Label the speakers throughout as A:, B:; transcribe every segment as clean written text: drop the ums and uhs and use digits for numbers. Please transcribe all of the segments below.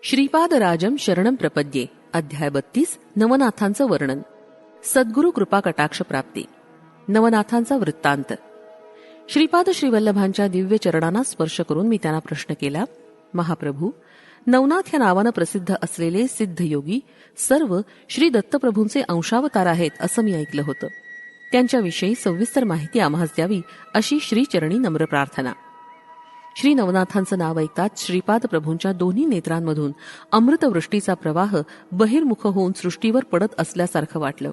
A: श्रीपादराजम शरणम प्रपद्ये. अध्याय 32. नवनाथांचं वर्णन. सद्गुरु कृपा कटाक्ष प्राप्ती. नवनाथांचा वृत्तांत. श्रीपाद श्रीवल्लभांच्या दिव्य चरणांना स्पर्श करून मी त्यांना प्रश्न केला, महाप्रभू, नवनाथ या नावानं प्रसिद्ध असलेले सिद्धयोगी सर्व श्री दत्तप्रभूंचे अंशावतार आहेत असं मी ऐकलं होतं. त्यांच्याविषयी सविस्तर माहिती आम्हास द्यावी अशी श्रीचरणी नम्र प्रार्थना. श्री नवनाथांचं नाव ऐकताच श्रीपाद प्रभूंच्या दोन्ही नेत्रांमधून अमृतवृष्टीचा प्रवाह बहिर्मुख होऊन सृष्टीवर पडत असल्यासारखं वाटलं.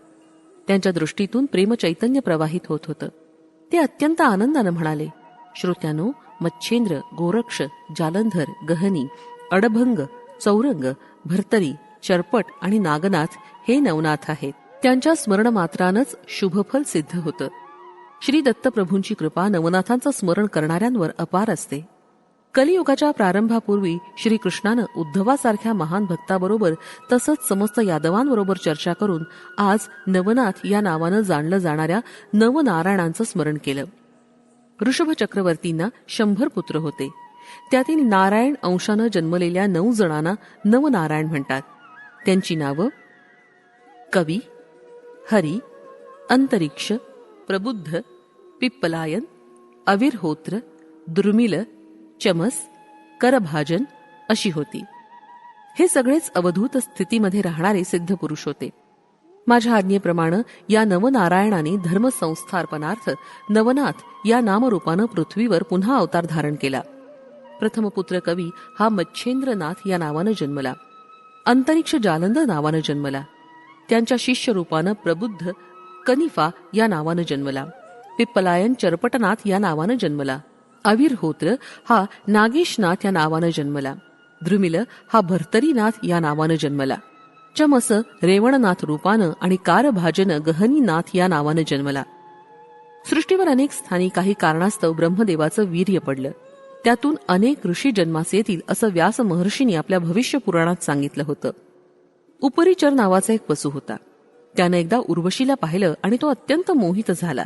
A: त्यांच्या दृष्टीतून प्रेमचैतन्य प्रवाहित होत होतं. ते अत्यंत आनंदानं म्हणाले, श्रोत्यानो, मच्छेंद्र, गोरक्ष, जालंधर, गहनी, अडभंग, चौरंग, भर्तरी, चरपट आणि नागनाथ हे नवनाथ आहेत. त्यांच्या स्मरणमात्रानंच शुभफल सिद्ध होतं. श्री दत्तप्रभूंची कृपा नवनाथांचं स्मरण करणाऱ्यांवर अपार असते. कलियुगाच्या प्रारंभापूर्वी श्रीकृष्णानं उद्धवासारख्या महान भक्ताबरोबर तसंच समस्त यादवांबरोबर चर्चा करून आज नवनाथ या नावानं जाणलं जाणाऱ्या नवनारायणांचं स्मरण केलं. ऋषभ चक्रवर्तींना 100 पुत्र होते. त्यातील नारायण अंशानं जन्मलेल्या 9 जणांना नवनारायण म्हणतात. त्यांची नावं कवी, हरी, अंतरिक्ष, प्रबुद्ध, पिप्पलायन, अविर्होत्र, दुर्मिल, चमस, करभाजन अशी होती. हे सगळेच अवधूत स्थितीमध्ये राहणारे सिद्ध पुरुष होते. माझ्या आज्ञेप्रमाणे या नवनारायणाने धर्मसंस्थापनार्थ नवनाथ या नामरूपानं पृथ्वीवर पुन्हा अवतार धारण केला. प्रथम पुत्र कवी हा मच्छेंद्रनाथ या नावानं जन्मला. अंतरिक्ष जालंधर नावानं जन्मला. त्यांच्या शिष्य रूपानं प्रबुद्ध कनिफा या नावानं जन्मला. पिप्पलायन चरपटनाथ या नावानं जन्मला. अविर्होत्र हा नागेशनाथ या नावानं जन्मला. द्रुमिल हा भर्तरीनाथ या नावानं जन्मला. चमस रेवणनाथ रूपानं आणि कारभाजन गहनीनाथ या नावानं जन्मला. सृष्टीवर अनेक स्थानी काही कारणास्तव ब्रह्मदेवाचं वीर्य पडलं. त्यातून अनेक ऋषी जन्मास येतील असं व्यास महर्षींनी आपल्या भविष्य पुराणात सांगितलं होतं. उपरिचर नावाचा एक पशु होता. त्यानं एकदा उर्वशीला पाहिलं आणि तो अत्यंत मोहित झाला.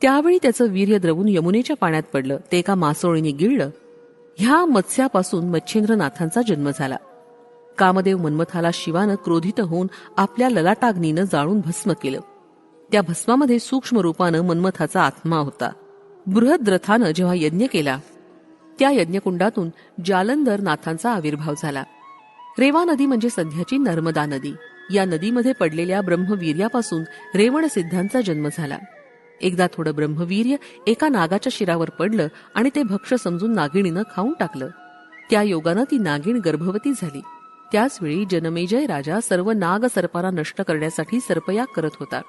A: त्यावेळी त्याचं वीर्य द्रवून यमुनेच्या पाण्यात पडलं. ते एका मासोळीने गिळलं. ह्या मत्स्यापासून मच्छेंद्रनाथांचा जन्म झाला. कामदेव मन्मथाला शिवानं क्रोधित होऊन आपल्या ललाटाग्नीनं जाळून भस्म केलं. त्या भस्मामध्ये सूक्ष्म रूपानं मन्मथाचा आत्मा होता. बृहद्रथानं जेव्हा यज्ञ केला त्या यज्ञकुंडातून जालंधर नाथांचा आविर्भाव झाला. रेवा नदी म्हणजे सध्याची नर्मदा नदी. या नदीमध्ये पडलेल्या ब्रह्मवीर्यापासून रेवण सिद्धांचा जन्म झाला. एकदा थोडं ब्रह्मवीर्य एका नागाच्या शिरावर पडलं आणि ते भक्ष समजून नागिणीनं खाऊन टाकलं. त्या योगानं ती नागिण गर्भवती झाली. त्याचवेळी जनमेजय राजा सर्व नाग सर्पांना नष्ट करण्यासाठी सर्पयाग करत होता.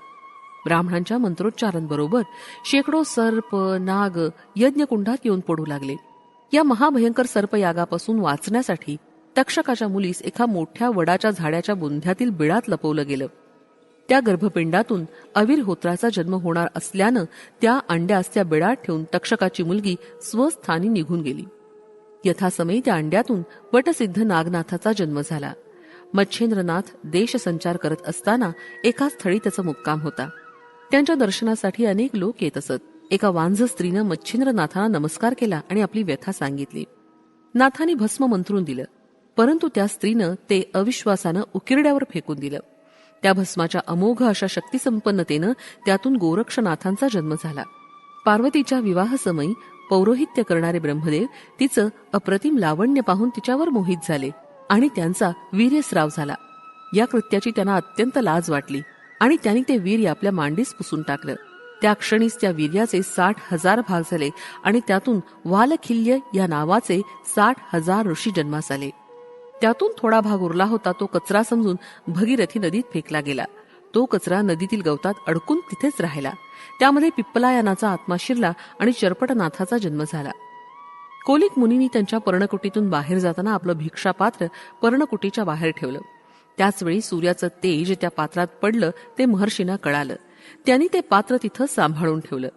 A: ब्राह्मणांच्या मंत्रोच्चारांबरोबर शेकडो सर्प नाग यज्ञकुंडात येऊन पडू लागले. या महाभयंकर सर्पयागापासून वाचण्यासाठी तक्षकाच्या मुलीस एका मोठ्या वडाच्या झाडाच्या बुंध्यातील बिळात लपवलं गेलं. त्या गर्भपिंडातून अविर्होत्राचा जन्म होणार असल्यानं त्या अंड्यास त्या बिळात ठेवून तक्षकाची मुलगी स्वस्थानी निघून गेली. यथासमयी त्या अंड्यातून वटसिद्ध नागनाथाचा जन्म झाला. मच्छेंद्रनाथ देशसंचार करत असताना एका स्थळी त्याचा मुक्काम होता. त्यांच्या दर्शनासाठी अनेक लोक येत असत. एका वांझ स्त्रीनं मच्छेंद्रनाथांना नमस्कार केला आणि आपली व्यथा सांगितली. नाथांनी भस्म मंत्रून दिलं, परंतु त्या स्त्रीनं ते अविश्वासानं उकिरड्यावर फेकून दिलं. त्या भस्माच्या अमोघ अशा शक्तिसंपन्नतेनं त्यातून गोरक्षनाथांचा जन्म झाला. पार्वतीच्या विवाहसमयी पौरोहित्य करणारे ब्रह्मदेव तिचं अप्रतिम लावण्य पाहून तिच्यावर मोहित झाले आणि त्यांचा वीर्यस्राव झाला. या कृत्याची त्यांना अत्यंत लाज वाटली आणि त्यांनी ते वीर्य आपल्या मांडीस पुसून टाकलं. त्या क्षणीच त्या वीर्याचे 60,000 भाग झाले आणि त्यातून वालखिल्य या नावाचे 60,000 ऋषी जन्मास आले. त्यातून थोडा भाग उरला होता तो कचरा समजून भगीरथी नदीत फेकला गेला. तो कचरा नदीतील गवतात अडकून तिथेच राहिला. त्यामध्ये पिप्पलायनाचा आत्मा शिरला आणि चरपटनाथाचा जन्म झाला. कोलिक मुनींनी त्यांच्या पर्णकुटीतून बाहेर जाताना आपलं भिक्षापात्र पर्णकुटीच्या बाहेर ठेवलं. त्याचवेळी सूर्याचं तेज त्या पात्रात पडलं ते महर्षींना कळालं. त्यांनी ते पात्र तिथं सांभाळून ठेवलं.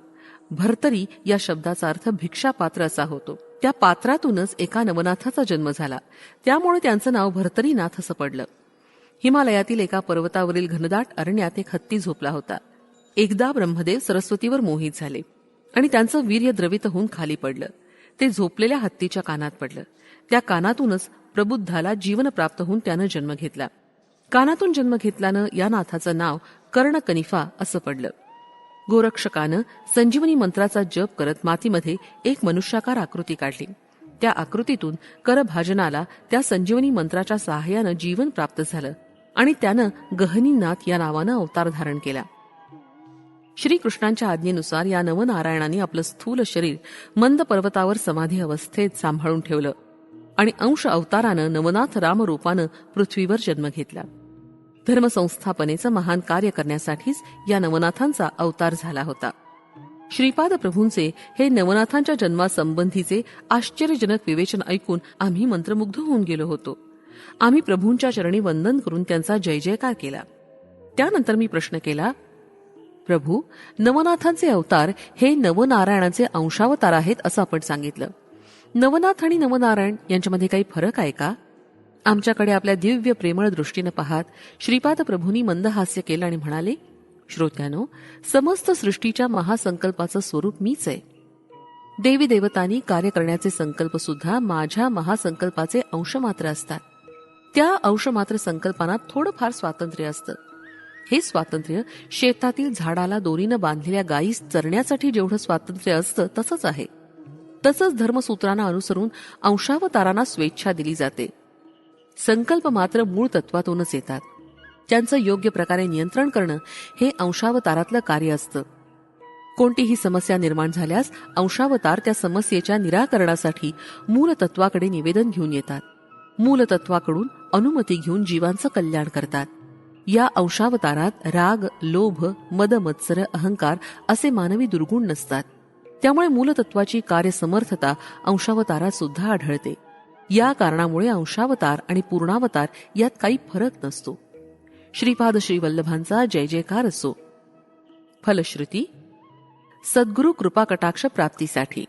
A: भर्तरी या शब्दाचा अर्थ भिक्षापात्र असा होतो. त्या पात्रातूनच एका नवनाथाचा जन्म झाला. त्यामुळे त्यांचं नाव भर्तरीनाथ असं पडलं. हिमालयातील एका पर्वतावरील घनदाट अरण्यात एक हत्ती झोपला होता. एकदा ब्रह्मदेव सरस्वतीवर मोहित झाले आणि त्यांचं वीर्य द्रवित होऊन खाली पडलं. ते झोपलेल्या हत्तीच्या कानात पडलं. त्या कानातूनच प्रबुद्धाला जीवन प्राप्त होऊन त्यानं जन्म घेतला. कानातून जन्म घेतल्यानं या नाथाचं नाव कर्णकनिफा असं पडलं. गोरक्षकानं संजीवनी मंत्राचा जप करत मातीमध्ये एक मनुष्याकार आकृती काढली. त्या आकृतीतून करभाजनाला त्या संजीवनी मंत्राच्या सहाय्यानं जीवन प्राप्त झालं आणि त्यानं गहनीनाथ या नावानं अवतार धारण केला. श्रीकृष्णांच्या आज्ञेनुसार या नवनारायणाने आपलं स्थूल शरीर मंद पर्वतावर समाधी अवस्थेत सांभाळून ठेवलं आणि अंश अवतारानं नवनाथ रामरूपानं पृथ्वीवर जन्म घेतला. धर्मसंस्थापनेचं महान कार्य करण्यासाठीच या नवनाथांचा अवतार झाला होता. श्रीपाद प्रभूंचे हे नवनाथांच्या जन्मासंबंधीचे आश्चर्यजनक विवेचन ऐकून आम्ही मंत्रमुग्ध होऊन गेलो होतो. आम्ही प्रभूंच्या चरणी वंदन करून त्यांचा जय जयकार केला. त्यानंतर मी प्रश्न केला, प्रभू, नवनाथांचे अवतार हे नवनारायणाचे अंशावतार आहेत असं आपण सांगितलं. नवनाथ आणि नवनारायण यांच्यामध्ये काही फरक आहे का? आमच्याकडे आपल्या दिव्य प्रेमळ दृष्टीनं पाहत श्रीपाद प्रभूंनी मंदहास्य केलं आणि म्हणाले, श्रोत्यानो, समस्त सृष्टीच्या महासंकल्पाचं स्वरूप मीच आहे. देवी देवतांनी कार्य करण्याचे संकल्प सुद्धा माझ्या महासंकल्पाचे अंश मात्र असतात. त्या अंशमात्र संकल्पांना थोडंफार स्वातंत्र्य असतं. हे स्वातंत्र्य शेतातील झाडाला दोरीनं बांधलेल्या गायीस चरण्यासाठी जेवढं स्वातंत्र्य असतं तसंच आहे. तसंच धर्मसूत्रांना अनुसरून अंशावतारांना स्वेच्छा दिली जाते. संकल्प मात्र मूळ तत्वातूनच येतात. त्यांचं योग्य प्रकारे नियंत्रण करणं हे अंशावतारातलं कार्य असतं. कोणतीही समस्या निर्माण झाल्यास अंशावतार त्या समस्येच्या निराकरणासाठी मूलतत्वाकडे निवेदन घेऊन येतात. मूलतत्वाकडून अनुमती घेऊन जीवांचं कल्याण करतात. या अंशावतारात राग, लोभ, मद, मत्सर, अहंकार असे मानवी दुर्गुण नसतात. त्यामुळे मूलतत्वाची कार्यसमर्थता अंशावतारात सुद्धा आढळते. या कारणामुळे अंशावतार आणि पूर्णावतार यात काही फरक नसतो. श्रीपाद श्रीवल्लभांचा जय जयकार असो. फलश्रुती, सद्गुरु कृपा कटाक्ष प्राप्तीसाठी